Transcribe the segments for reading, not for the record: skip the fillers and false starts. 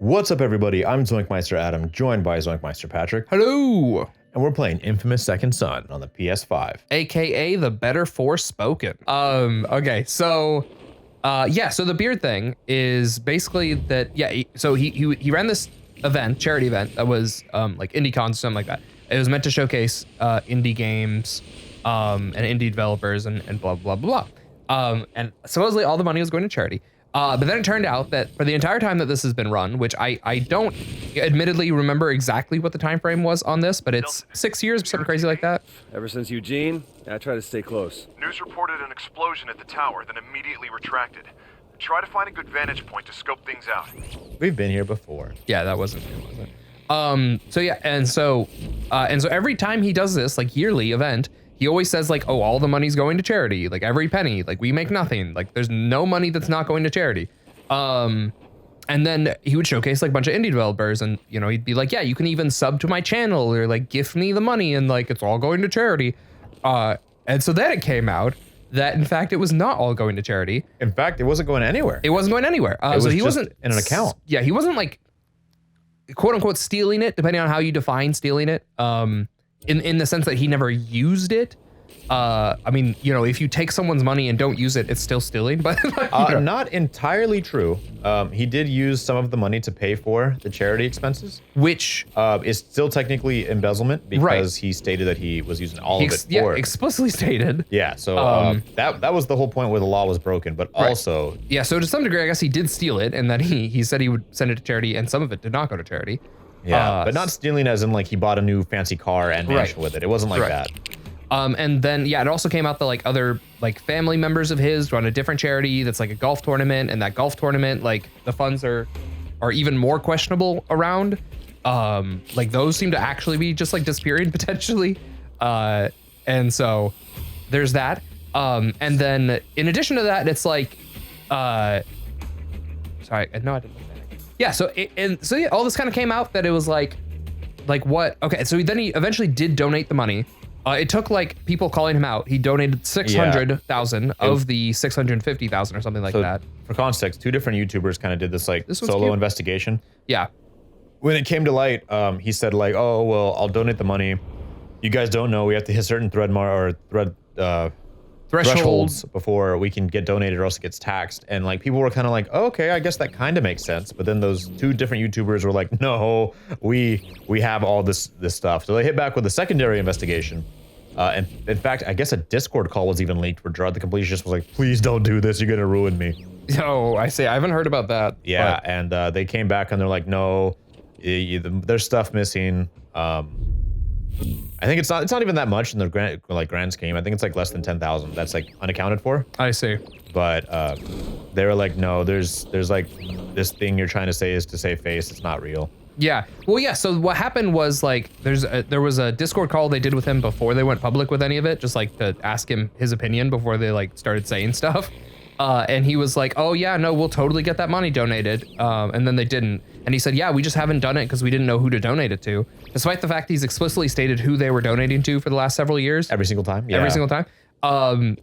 What's up, everybody? I'm ZoinkMeister Adam, joined by ZoinkMeister Patrick. Hello! And we're playing Infamous Second Son on the PS5. AKA the better Forspoken. Okay, so the beard thing is basically that, so he ran this event, charity event, that was like indie cons or something like that. It was meant to showcase indie games and indie developers and blah, blah, blah. And supposedly all the money was going to charity. But then it turned out that for the entire time that this has been run, which I don't admittedly remember exactly what the time frame was on this, but it's 6 years or something crazy like that. Ever since Eugene, I try to stay close. News reported an explosion at the tower, then immediately retracted. Try to find a good vantage point to scope things out. We've been here before. Yeah, that wasn't it, was it? And so every time he does this, like, yearly event, he always says, like, oh, all the money's going to charity, like every penny, like we make nothing, like there's no money that's not going to charity. And then he would showcase like a bunch of indie developers, and you know, he'd be like, yeah, you can even sub to my channel or like gift me the money and like it's all going to charity. And so then it came out that in fact it was not all going to charity. In fact, it wasn't going anywhere. It wasn't going anywhere. So he wasn't in an account. Yeah, he wasn't like quote unquote stealing it, depending on how you define stealing it. In the sense that he never used it. I mean, you know, if you take someone's money and don't use it, it's still stealing, but not entirely true. He did use some of the money to pay for the charity expenses, which is still technically embezzlement because he stated that he was using all of it for it. Explicitly stated. Yeah, so that was the whole point where the law was broken, but also... Yeah, so to some degree, I guess he did steal it, and that he said he would send it to charity, and some of it did not go to charity. Yeah, but not stealing as in like he bought a new fancy car and mansion with it. It wasn't like that. And then, yeah, it also came out that like other like family members of his run a different charity that's like a golf tournament, and that golf tournament, like the funds are even more questionable around. Like those seem to actually be just like disappearing potentially. And so there's that. And then in addition to that, it's like, sorry, no, I didn't. Yeah, so all this kind of came out that it was like what? Okay, so then he eventually did donate the money. It took like people calling him out. He donated 600,000 of the 650,000 or something like that. For context, two different YouTubers kind of did this like solo investigation. Yeah. When it came to light, he said like, oh well, I'll donate the money. You guys don't know we have to hit certain thresholds before we can get donated, or else it gets taxed. And like people were kind of like, oh, okay, I guess that kind of makes sense. But then those two different YouTubers were like, no, we have all this stuff. So they hit back with a secondary investigation. And in fact, I guess a Discord call was even leaked where Gerard the Completionist was like, please don't do this, you're gonna ruin me. Oh, I see. I haven't heard about that. Yeah, and they came back and they're like, no, there's stuff missing. I think it's not even that much in the grand scheme. I think it's like less than 10,000. That's like unaccounted for. I see. But they were like, no, there's like this thing you're trying to say is to save face. It's not real. Yeah. Well, yeah. So what happened was like there was a Discord call they did with him before they went public with any of it, just like to ask him his opinion before they like started saying stuff. And he was like, oh yeah, no, we'll totally get that money donated. And then they didn't. And he said, yeah, we just haven't done it because we didn't know who to donate it to. Despite the fact he's explicitly stated who they were donating to for the last several years. Every single time. Yeah. Every single time.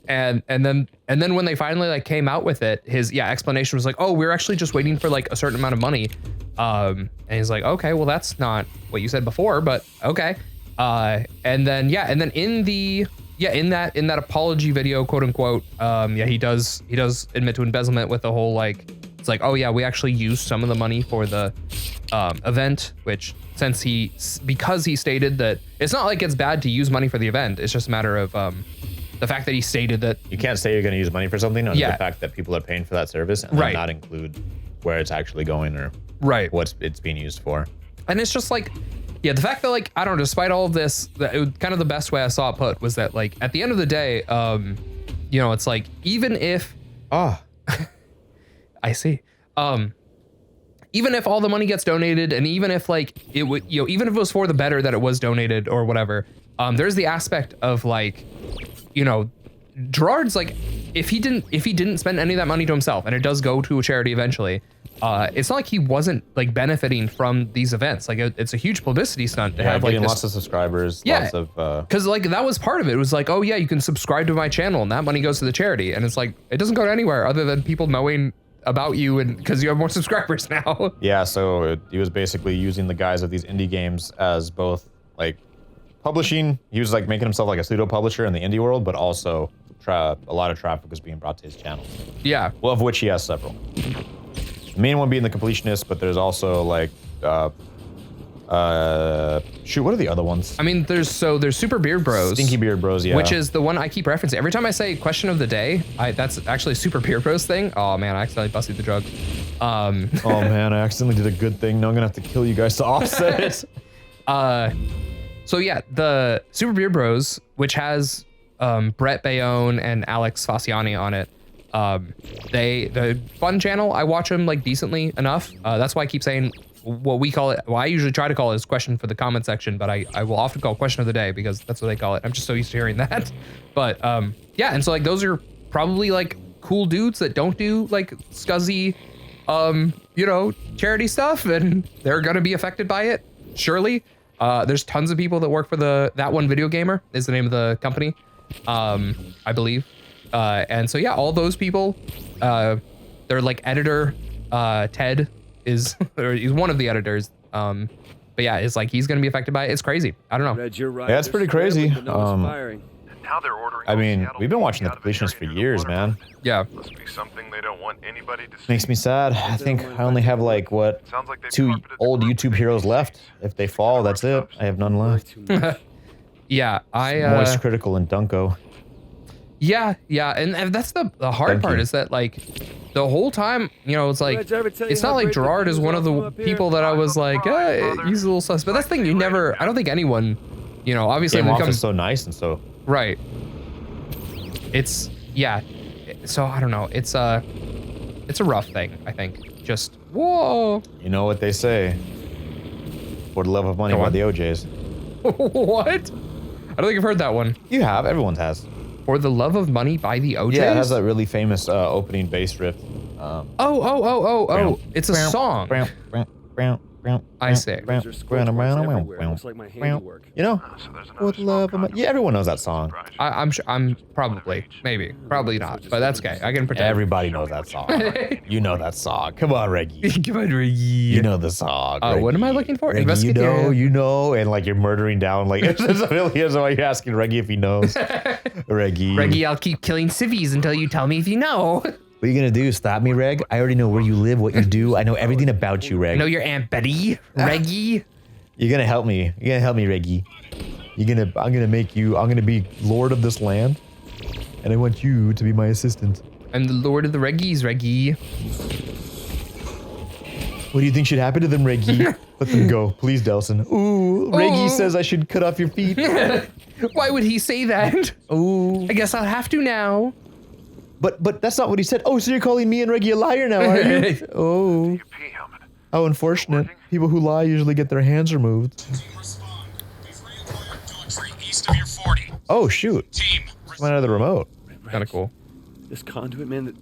And then when they finally like came out with it, his explanation was like, oh, we're actually just waiting for like a certain amount of money. And he's like, okay, well that's not what you said before, but okay. And then in that apology video, quote unquote, he does admit to embezzlement with the whole like, it's like, oh yeah, we actually used some of the money for the event, which because he stated that it's not like it's bad to use money for the event, it's just a matter of the fact that he stated that you can't say you're going to use money for something under the fact that people are paying for that service and then not include where it's actually going or what it's being used for. And it's just like, yeah, the fact that like, I don't know, despite all of this, kind of the best way I saw it put was that like at the end of the day, you know, it's like even if I see. Even if all the money gets donated, and even if like it would, you know, even if it was for the better that it was donated or whatever, there's the aspect of like, you know, Gerard's like, if he didn't spend any of that money to himself, and it does go to a charity eventually, it's not like he wasn't like benefiting from these events. Like it's a huge publicity stunt to have like getting lots of subscribers. Lots of because like that was part of it. It was like, oh yeah, you can subscribe to my channel and that money goes to the charity, and it's like it doesn't go anywhere other than people knowing about you, and because you have more subscribers now. Yeah, so he was basically using the guys of these indie games as both like publishing. He was like making himself like a pseudo publisher in the indie world, but also a lot of traffic was being brought to his channel. Yeah. Well, of which he has several. The main one being the completionist, but there's also like shoot, what are the other ones? I mean, there's Super Beard Bros. Stinky Beard Bros, yeah. Which is the one I keep referencing. Every time I say question of the day, that's actually a Super Beard Bros thing. Oh man, I accidentally busted the drug. Oh man, I accidentally did a good thing. Now I'm gonna have to kill you guys to offset it. So yeah, the Super Beard Bros, which has Brett Bayonne and Alex Fasciani on it. The fun channel, I watch them like decently enough. That's why I keep saying what we call it. Well, I usually try to call it as question for the comment section, but I will often call question of the day because that's what they call it. I'm just so used to hearing that. But yeah, and so like those are probably like cool dudes that don't do like scuzzy, you know, charity stuff, and they're gonna be affected by it, surely. There's tons of people that work for That One Video Gamer is the name of the company, I believe. And so yeah, all those people, they're like editor, Ted is, or he's one of the editors. But yeah, it's like he's gonna be affected by it. It's crazy. I don't know. Red, you're right. Yeah, it's pretty crazy. Now they're ordering I mean, Seattle we've been watching the out of the completionist for area to the years, man. waterfront. Yeah. Must be something they don't want anybody to see. Makes me sad. I think I only have like what Sounds like they've 2 carpeted the old group YouTube with heroes AKs. left. If they fall, that's it. I have none left. Yeah, Moist, Critical, and Dunko. yeah, and that's the hard Thank part you. is that like the whole time, you know, it's like Did I ever tell you it's how not like great the Gerard is views one are of from the up here? people that I was like, brother. he's a little sus. But that's the thing, you never. I don't think anyone, you know, obviously Game when it off comes is so nice and so. right. It's yeah. So I don't know. It's a rough thing. I think. Just whoa. You know what they say. For the love of money Go by on. the OJs. What? I don't think I've heard that one. You have. Everyone has. For the Love of Money by the OJs? Yeah, it has that really famous opening bass riff. Oh. It's a song. I see. There's squirrels everywhere. Looks like my handiwork. You know? So there's another With love of money. Yeah, everyone knows that song. I'm sure. I'm probably, maybe, probably not, but that's okay. I can pretend. Everybody knows that song. You know that song. Come on, Reggie. Come on, Reggie. You know the song. What am I Reggie. looking for? Reggie, Investigate. you know, and like you're murdering down, like, it's really is why you're asking Reggie if he knows. Reggie. Reggie, I'll keep killing civvies until you tell me if you know. What are you gonna do? Stop me, Reg? I already know where you live, what you do. I know everything about you, Reg. I know your Aunt Betty, Reggie. You're gonna help me. You're gonna help me, Reggie. I'm gonna be lord of this land. And I want you to be my assistant. I'm the Lord of the Reggies, Reggie. What do you think should happen to them, Reggie? Let them go, please, Delson. Ooh, Reggie says I should cut off your feet. Why would he say that? Ooh. I guess I'll have to now. But that's not what he said. Oh, so you're calling me and Reggie a liar now, are you? Oh. UP helmet. How unfortunate. People who lie usually get their hands removed. East of your 40. Oh, shoot. Team. Went out of the remote. Kind of cool. This conduit, man,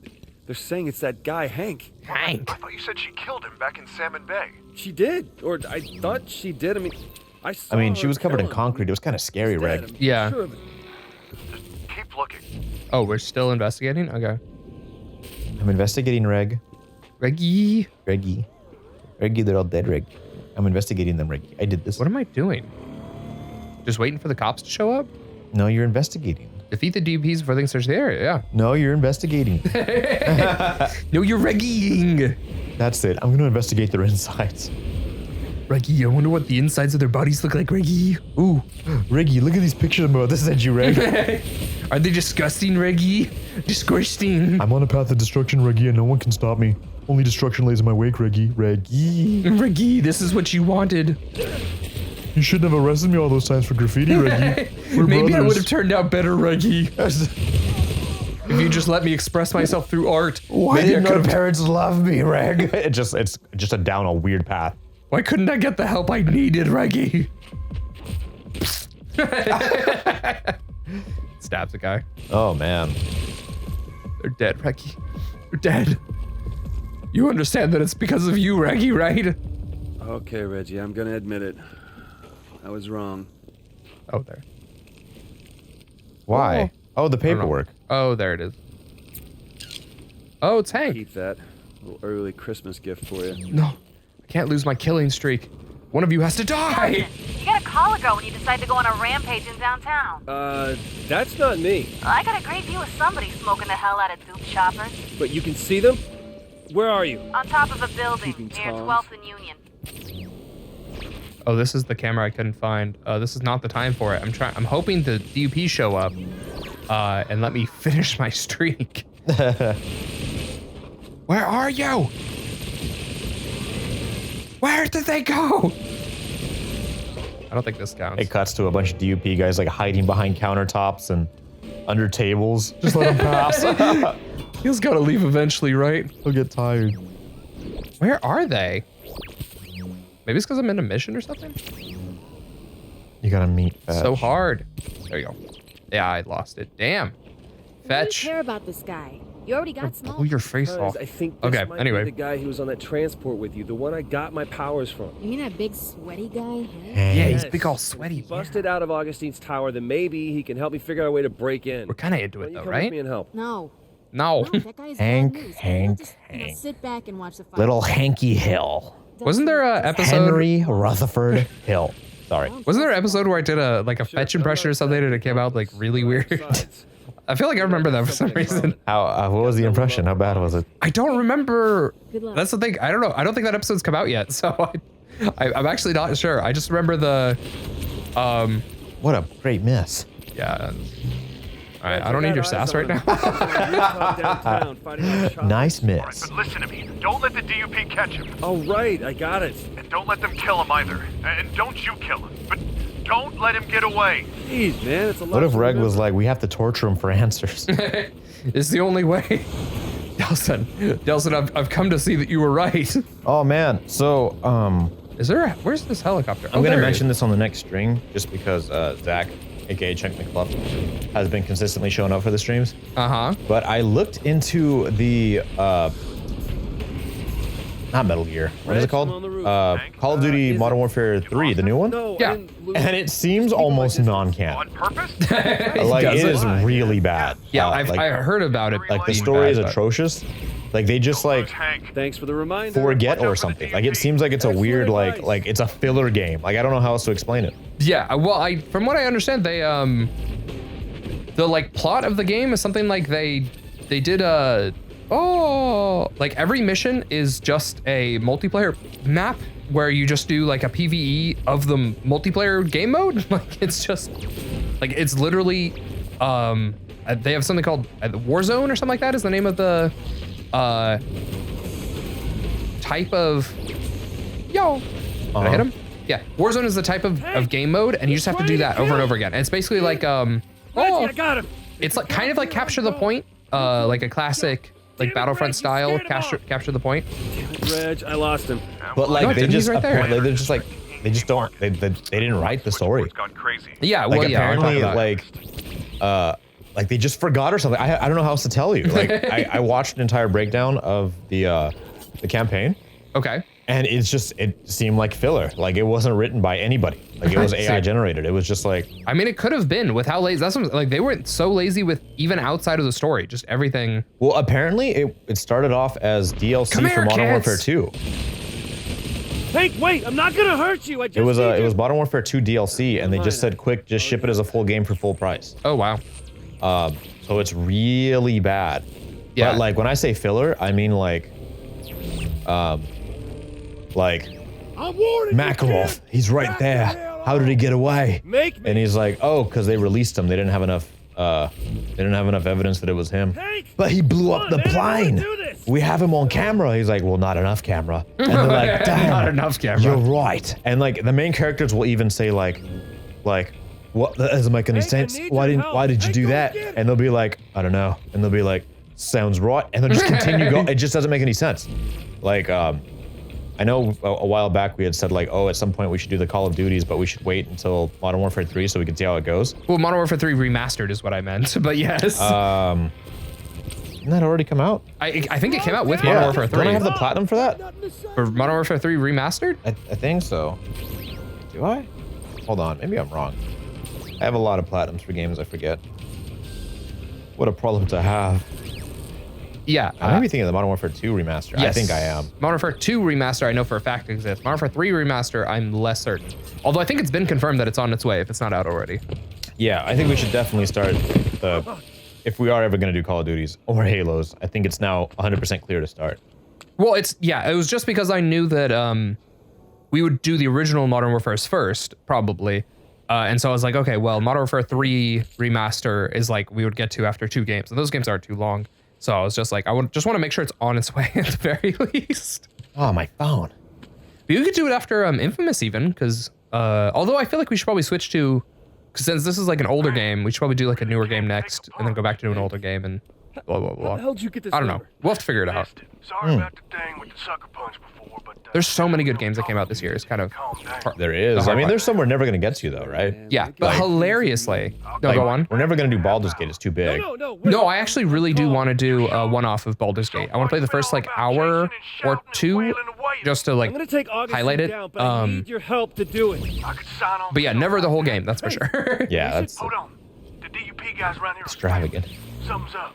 they're saying it's that guy, Hank. Hank. I thought you said she killed him back in Salmon Bay. She did. Or I thought she did. I mean, I mean, she her was covered in kill him. concrete. It was kind of scary, He's dead, Reg. I'm Yeah. sure of it. Keep looking. Oh, we're still investigating? Okay. I'm investigating Reg. Reggie. Reggie, they're all dead, Reg. I'm investigating them, Reggie. I did this. What am I doing? Just waiting for the cops to show up? No, you're investigating. Defeat the DPs before they can search the area, yeah. No, you're investigating. No, you're Reggieing. That's it. I'm going to investigate their insides. Reggie, I wonder what the insides of their bodies look like, Reggie. Ooh, Reggie, look at these pictures I'm about to send you, Reg. Are they disgusting, Reggie? Disgusting. I'm on a path of destruction, Reggie, and no one can stop me. Only destruction lays in my wake, Reggie. Reggie. Reggie, this is what you wanted. You shouldn't have arrested me all those times for graffiti, Reggie. We're Maybe I brothers. would have turned out better, Reggie. If you just let me express myself through art. Why maybe I didn't our could've- parents love me, Reg? it's just a down a weird path. Why couldn't I get the help I needed, Reggie? Stabs a guy. Oh, man. They're dead, Reggie. They're dead. You understand that it's because of you, Reggie, right? Okay, Reggie, I'm gonna admit it. I was wrong. Oh, there. Why? Oh, the I don't know. paperwork. Oh, there it is. Oh, it's Hank. Keep that. Little early Christmas gift for you. No, I can't lose my killing streak. One of you has to die. You gotta call a girl when you decide to go on a rampage in downtown. That's not me. I got a great view of somebody smoking the hell out of Duke choppers. But you can see them? Where are you? On top of a building Keeping near tabs. 12th and Union. Oh, this is the camera I couldn't find. This is not the time for it. I'm hoping the DUP show up and let me finish my streak. Where are you? Where did they go? I don't think this counts. It cuts to a bunch of DUP guys like hiding behind countertops and under tables. Just let them pass. He's got to leave eventually, right? He'll get tired. Where are they? Maybe it's because I'm in a mission or something? You gotta meet Fetch. So hard. There you go. Yeah, I lost it. Damn. Fetch. Why do you care about this guy? You already got small. Blew your face Because off. I think this Okay, might anyway. be the guy who was on that transport with you, the one I got my powers from. You mean that big sweaty guy? Yeah, he's Yes. big all sweaty. He busted out of Augustine's tower, then maybe he can help me figure out a way to break in. We're kind of into Why it don't you though, come with right? me and help? No. No. No, that guy is Hank, bad news. Hank, Just, Hank. sit back and watch the fight. Little Hanky Hill. Wasn't there a episode? Henry Rutherford Hill. Sorry. Wasn't there an episode where I did a fetch impression or something and it came out like really weird? Besides, I feel like I remember that for some reason. How? What was the impression? How bad was it? I don't remember. Good luck. That's the thing. I don't know. I don't think that episode's come out yet, so I'm actually not sure. I just remember the, What a great miss. yeah. All right, I don't need your sass right now. downtown, fighting off shots. Nice All right, miss. but listen to me. Don't let the DUP catch him. Oh, right, I got it. And don't let them kill him either. And don't you kill him. But don't let him get away. Jeez, man, it's a lot. What if to Reg was remember. like, we have to torture him for answers? It's the only way. Delson, I've come to see that you were right. Oh man. So Is there? Where's this helicopter? I'm gonna mention this on the next string just because Zach, aka Chunk McCluff, has been consistently showing up for the streams. Uh-huh. But I looked into the not Metal Gear. What is it Reg, called? I'm on the roof. Call of Duty is it- Modern Warfare 3, the new one. No, Yeah. I didn't lose. And it seems Keep almost my distance. non-canon. On purpose? Like Does it it? is really bad. Yeah, like, I heard about it. like the being story bad, is but- atrocious. Like they just Don't like lose Hank. Thanks for the reminder. forget Watch out or for the something. Like it DUP. seems like it's a Excellent weird advice. like it's a filler game. Like I don't know how else to explain it. Yeah, well, from what I understand, they the like plot of the game is something like they did like every mission is just a multiplayer map where you just do like a PvE of the multiplayer game mode. Like it's just like it's literally they have something called Warzone or something like that is the name of the type of Did I hit him? Yeah, Warzone is the type of game mode, and you just have to do that over and over again. And it's basically like Reggie, I got him. it's like kind of like capture the point, like a classic like Battlefront style capture the point. Reg, I lost him. But like No, they didn't, he's just right there. apparently they're just like they just don't they didn't write the story. It's gone crazy. Yeah, Like well, yeah, I'll talk apparently about it. like they just forgot or something. I don't know how else to tell you. Like I watched an entire breakdown of the campaign, Okay. and it seemed like filler. Like it wasn't written by anybody. Like it was AI generated. It was just like I mean, it could have been with how lazy. That's what, like they weren't so lazy with even outside of the story, just everything. well, apparently it started off as DLC Come for here, Modern kids. Warfare 2. Hank, wait, I'm not gonna hurt you. I just It was need it you. was Modern Warfare 2 DLC, and they just said, "Quick, just ship it as a full game for full price." Oh wow. So it's really bad. Yeah. But like when I say filler, I mean like I'm warning you, Makarov, kid. he's right Back the there. hell How did he get away? Make me. And he's like, oh, because they released him. They didn't have enough. Evidence that it was him. Hank, But he blew come up on, the man, I plane. wanna do this. We have him on camera. He's like, well, not enough camera. And they're like, damn, Not enough camera. You're right. And like the main characters will even say like, what? That doesn't make any Hank, I sense. need Why your didn't? help. Why did you Hank, do go that? get it. And they'll be like, I don't know. And they'll be like, sounds right. And they'll just continue going. It just doesn't make any sense. Like, I know a while back we had said like, oh, at some point we should do the Call of Duties, but we should wait until Modern Warfare 3 so we can see how it goes. Well, Modern Warfare 3 remastered is what I meant, but yes. Didn't that already come out? I think it came out with Modern Warfare 3. Don't I have the platinum for that? For Modern Warfare 3 remastered? I think so. Do I? Hold on, maybe I'm wrong. I have a lot of platinums for games I forget. What a problem to have. Yeah. I may be thinking of the Modern Warfare 2 remaster. Yes. I think I am. Modern Warfare 2 remaster, I know for a fact exists. Modern Warfare 3 remaster, I'm less certain. Although I think it's been confirmed that it's on its way if it's not out already. Yeah, I think we should definitely start the... If we are ever going to do Call of Duties or Halos, I think it's now 100% clear to start. Well, it was just because I knew that we would do the original Modern Warfare's first, probably. And so I was like, okay, well, Modern Warfare 3 remaster is like we would get to after 2 games. And those games aren't too long. So I was just like, just want to make sure it's on its way at the very least. Oh, my phone. But you could do it after Infamous even, because although I feel like we should probably switch to, because since this is like an older game, we should probably do like a newer game next and then go back to an older game and blah, blah, blah. How'd you get this I don't know. number? We'll have to figure it out. Sorry about the thing with the sucker punch before, but There's so many good games that came out this year. It's kind of There is. I mean, there's some we're never going to get to, though, right? yeah, but hilariously. No, go on. We're never going to do Baldur's Gate. It's too big. No, I actually really do want to do a one-off of Baldur's Gate. I want to play the first like hour or 2 just to like I'm gonna take Augustine highlight it. down, but I need your help to do it. I could sign on. But yeah, never the whole game. That's for sure. Yeah, that's Hold on. The DUP guys around here are extravagant. Something's up.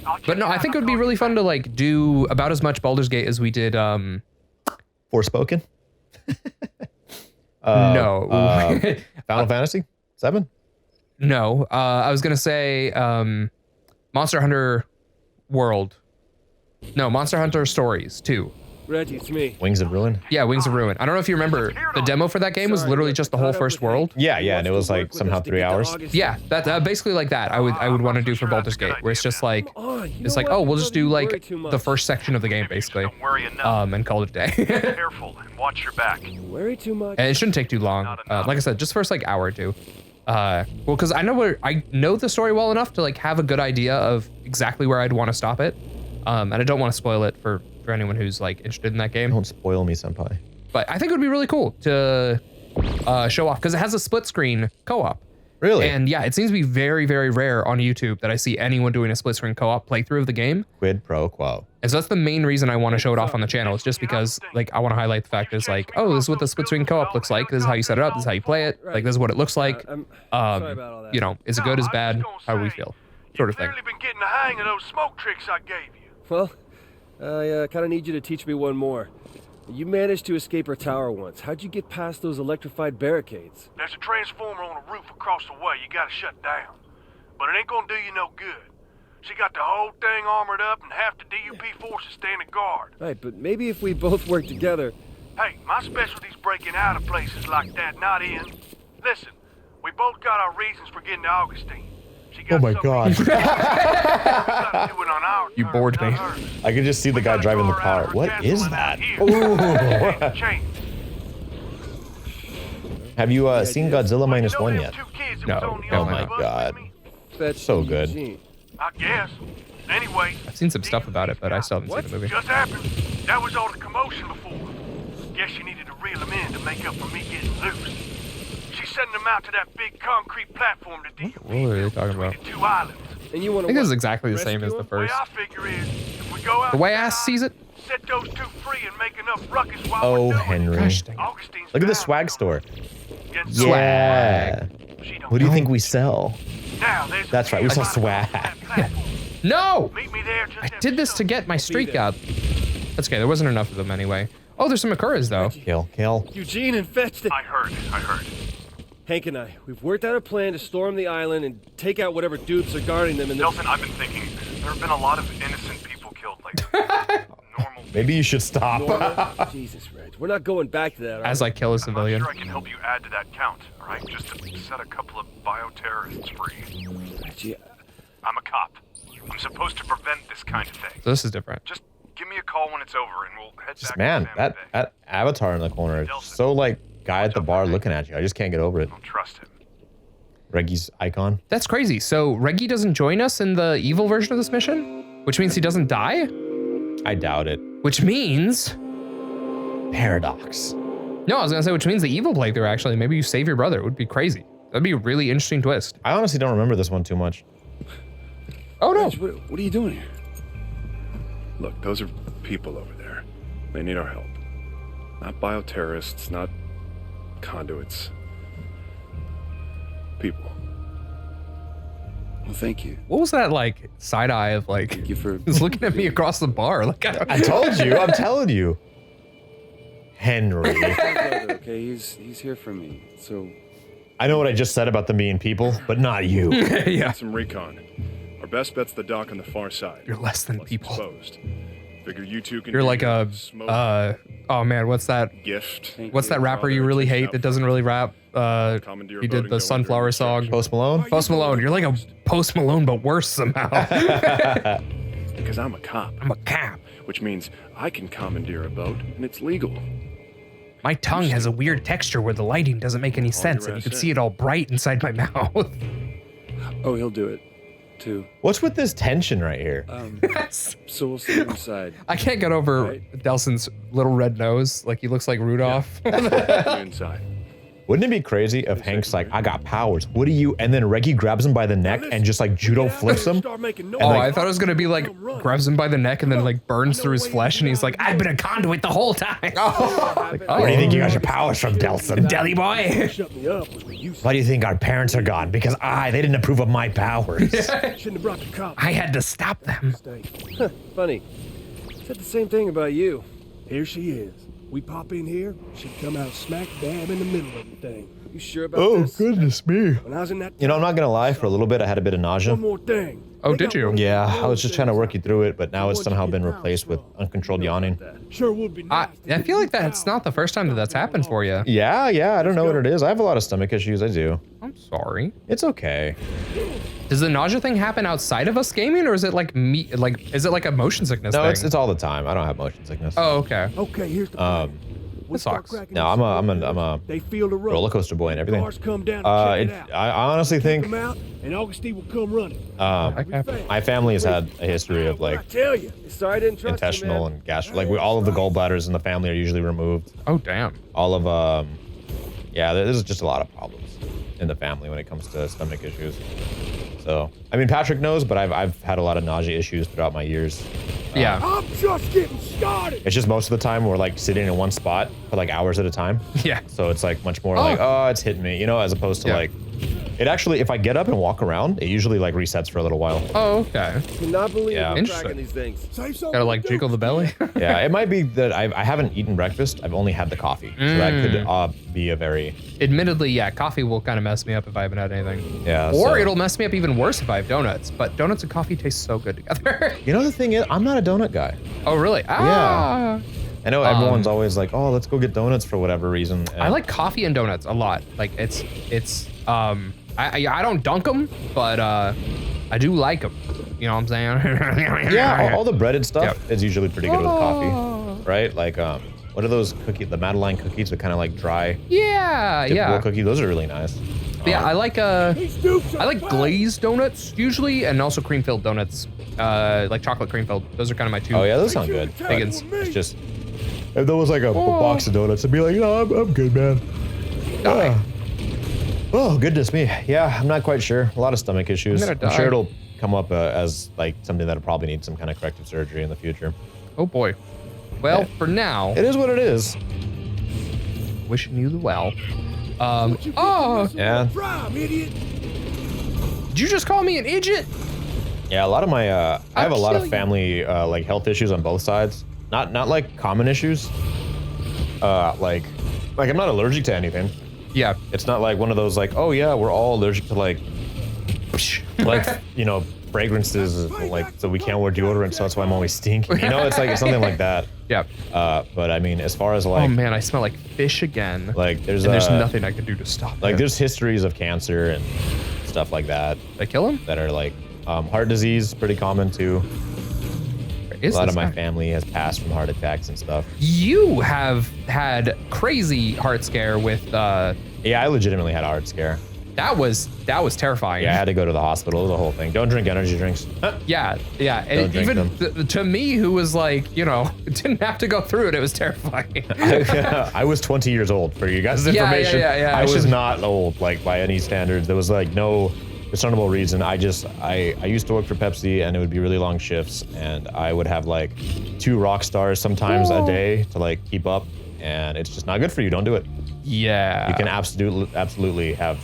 I'll check But no, it I out. think it would be really fun to like do about as much Baldur's Gate as we did. Forspoken? No. Final Fantasy 7? No, I was gonna say Monster Hunter World. No, Monster Hunter Stories 2. Reggie, it's me. Wings of Ruin? Yeah, Wings of Ruin. I don't know if you remember the demo for that game was literally just the whole first world. Yeah, and it was like somehow 3 hours. Yeah, that basically like that. I would want to do for Baldur's Gate, where it's just like it's like oh we'll just do like the first section of the game basically, Don't worry enough. and call it a day. Careful and watch your back. Worry too much. And it shouldn't take too long. Like I said, just first like hour or 2. Well, because I know the story well enough to like have a good idea of exactly where I'd want to stop it, and I don't want to spoil it for anyone who's like interested in that game. Don't spoil me, senpai. But I think it would be really cool to show off because it has a split screen co-op. Really? And yeah, it seems to be very, very rare on YouTube that I see anyone doing a split screen co-op playthrough of the game. Quid pro quo. And so that's the main reason I want to show it off on the channel. It's just because like I want to highlight the fact is like, oh, this is what the split screen co-op looks like. This is how you set it up. This is how you play it. Like this is what it looks like. sorry about all that. You know, is it good, is bad? How do we feel? Sort of thing. You've clearly been getting the hang of those smoke tricks I gave you. Well, I kind of need you to teach me one more. You managed to escape our tower once. How'd you get past those electrified barricades? There's a transformer on a roof across the way you gotta shut down. But it ain't gonna do you no good. She got the whole thing armored up and half the DUP forces standing guard. Right, but maybe if we both work together. Hey, my specialty's breaking out of places like that, not in. Listen, we both got our reasons for getting to Augustine. She got Oh my something God. to do it on our You terms, bored me. not hers. I could just see the We guy gotta driving go the around car. her What castle is and that? out here. Change. Have you seen Godzilla Minus You know One them yet? 2 kids that No. was on the Oh other my bus God. with me? Fetch So good. Eugene. I guess. Anyway, I've seen some stuff about it, but I still haven't seen the movie. just happened. That was all the commotion before. Guess you needed to reel him in to make up for me getting loose. She's sending him out to that big concrete platform to DUP What were they talking about? between the 2 islands. And you want I to think this is exactly the same as the The way first. I figure is, if we go out The way to that Ass sees it. island, set those 2 free and make enough ruckus while Oh, we're doing it. Henry. Gosh dang it. Augustine's Look at the down. swag store. Getting so Yeah. she don't What do you know. think we sell? Now, there's a That's right, we kid sell right swag. across that platform. No! Meet me there just I after did this to supper. get my streak up. That's okay, there wasn't enough of them anyway. Oh, there's some Akuras though. Kill. Eugene and fetched it. I heard. Hank and I, we've worked out a plan to storm the island and take out whatever dupes are guarding them in the... Nelson, I've been thinking, there have been a lot of innocent people killed lately. Normal. Maybe you should stop. Jesus, Reg, we're not going back to that. As I kill a I'm civilian. not sure I can help you add to that count, all right? Just to set a couple of bioterrorists free. Reggie, I'm a cop. I'm supposed to prevent this kind of thing. So this is different. Just give me a call when it's over, and we'll head Just back man, to San Jose. that avatar in the corner is so like guy at the bar looking at you. I just can't get over it. Don't trust him. Reggie's icon. That's crazy. So Reggie doesn't join us in the evil version of this mission? Which means he doesn't die? I doubt it. Which means... Paradox. No, I was gonna say which means the evil playthrough actually. Maybe you save your brother. It would be crazy. That'd be a really interesting twist. I honestly don't remember this one too much. Oh no. Reg, what are you doing here? Look, those are people over there. They need our help. Not bioterrorists, not conduits. People. Well, thank you. What was that like side eye of like? Thank you for. He's looking at me across the bar. Like I told you. I'm telling you. Henry. Okay, he's here for me. So. I know what I just said about them being people, but not you. Yeah. Some recon. Our best bet's the dock on the far side. You're less than Plus people. Exposed. Figure you two can. You're do like your a oh man, what's that? gift. What's that rapper you really hate that doesn't really rap? Commandeer He did voting the to Sunflower under song. Post Malone? Post Malone. You're like a Post Malone, but worse somehow. Because I'm a cop, I'm a cop. which means I can commandeer a boat and it's legal. My tongue has a weird texture where the lighting doesn't make any sense, and you can see it all bright inside my mouth. Oh, he'll do it, too. What's with this tension right here? So we'll see you inside. I can't get over Right. Delson's little red nose. Like he looks like Rudolph. See you inside. Wouldn't it be crazy if Hank's like, I got powers. What do you? And then Reggie grabs him by the neck and just like judo flips him. Oh, I thought it was gonna be like grabs him by the neck and then like burns through his flesh, and he's like, I've been a conduit the whole time. Where do you think you got your powers from, Delson? Deli boy. Shut me up when we used Why do you think our parents are gone? Because they didn't approve of my powers. Shouldn't have brought the cops. I had to stop them. Huh, funny. Said the same thing about you. Here she is. We pop in here, she'd come out smack dab in the middle of the thing. You sure about this? goodness me. When I was in that You know, I'm not gonna lie, for a little bit I had a bit of nausea. one more thing. Oh, They did got you? one of Yeah, those I was just trying to work you through it, but now it's Once you somehow get been down replaced with slow. uncontrolled yawning. Sure would be nice. I feel like that's not the first time that that's happened for you. Yeah, I don't know what it is. I have a lot of stomach issues, I do. I'm sorry. It's okay. Does the nausea thing happen outside of us gaming, or is it like me? Like, is it like a motion sickness No, thing? it's all the time. I don't have motion sickness. Oh, okay. Okay, here's the plan. That sucks. No, I'm a They feel the road. roller coaster boy and everything. Cars come down and check it out. I honestly think Come out, and Augustine will come running. Okay. my family has had a history of like I tell you. Sorry I didn't trust intestinal you, man. and gastric. Like all of the gallbladders in the family are usually removed. Oh, damn. All of yeah, there's just a lot of problems in the family when it comes to stomach issues. So I mean, Patrick knows, but I've had a lot of nausea issues throughout my years. Yeah. I'm just getting started. It's just most of the time we're like sitting in one spot for like hours at a time. Yeah. So it's like much more like, oh, it's hitting me, you know, as opposed to Yeah. like, it actually, if I get up and walk around, it usually like resets for a little while. Oh, okay. Cannot believe Yeah. you're Interesting. tracking these things. Save something Gotta like to do. jiggle the belly. Yeah, it might be that I haven't eaten breakfast. I've only had the coffee. So that could be a very, Admittedly, yeah, coffee will kind of mess me up if I haven't had anything. yeah. Or so- it'll mess me up even worse if I have donuts. But donuts and coffee taste so good together. You know, the thing is, I'm not a donut guy. Oh, really? Ah. I know everyone's always like, oh, let's go get donuts for whatever reason. And I like coffee and donuts a lot. Like I don't dunk them, but I do like them. You know what I'm saying? yeah, all the breaded stuff Yep. is usually pretty good with coffee, right? Like, what are those cookies? The Madeline cookies, that kind of like dry, Yeah, typical yeah. cookie. Those are really nice. Yeah, I like He stoops I like glazed donuts usually, and also cream filled donuts, like chocolate cream filled. Those are kind of my two. Oh yeah, those sound good. Biggins. It's just if there was like a box of donuts, I'd be like, no, I'm good, man. Oh goodness me. Yeah, I'm not quite sure. A lot of stomach issues. I'm gonna sure die. it'll come up as like something that'll probably need some kind of corrective surgery in the future. Oh boy. Well, Yeah. for now, It is what it is. wishing you the well. Oh, Yeah. Prime, idiot. did you just call me an idiot? Yeah, a lot of my I have a lot kill of you. family like health issues on both sides. Not like common issues. Like I'm not allergic to anything. Yeah. It's not like one of those like, oh yeah, we're all allergic to like you know, fragrances, like so we can't wear deodorant, so that's why I'm always stinking. You know, it's like something like that. Yeah. But I mean, as far as Oh like man, I smell like fish again. like there's nothing I can do to stop like it. there's histories of cancer and stuff like that They kill him? that are like heart disease, pretty common too. Is A lot this of my guy? family has passed from heart attacks and stuff. You have had crazy heart scare with Yeah, I legitimately had a heart scare. that was terrifying. Yeah, I had to go to the hospital, the whole thing. Don't drink energy drinks. Yeah. And Don't drink even them. to me, who was like, you know, didn't have to go through it, it was terrifying. I was 20 years old for you guys' Yeah, information. yeah. I was should- not old, like by any standards. There was like no discernible reason. I used to work for Pepsi and it would be really long shifts and I would have like 2 rock stars sometimes a day to like keep up and it's just not good for you. Don't do it. Yeah. You can absolutely have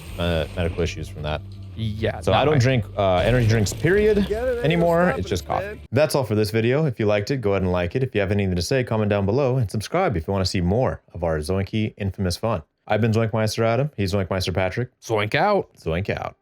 medical issues from that. Yeah. So not I don't my- drink energy drinks, period, Together, ain't anymore. no It's stopping just us, coffee. man. That's all for this video. If you liked it, go ahead and like it. If you have anything to say, comment down below and subscribe if you want to see more of our Zoinky infamous fun. I've been ZoinkMeister Adam. He's ZoinkMeister Patrick. Zoink out. Zoink out.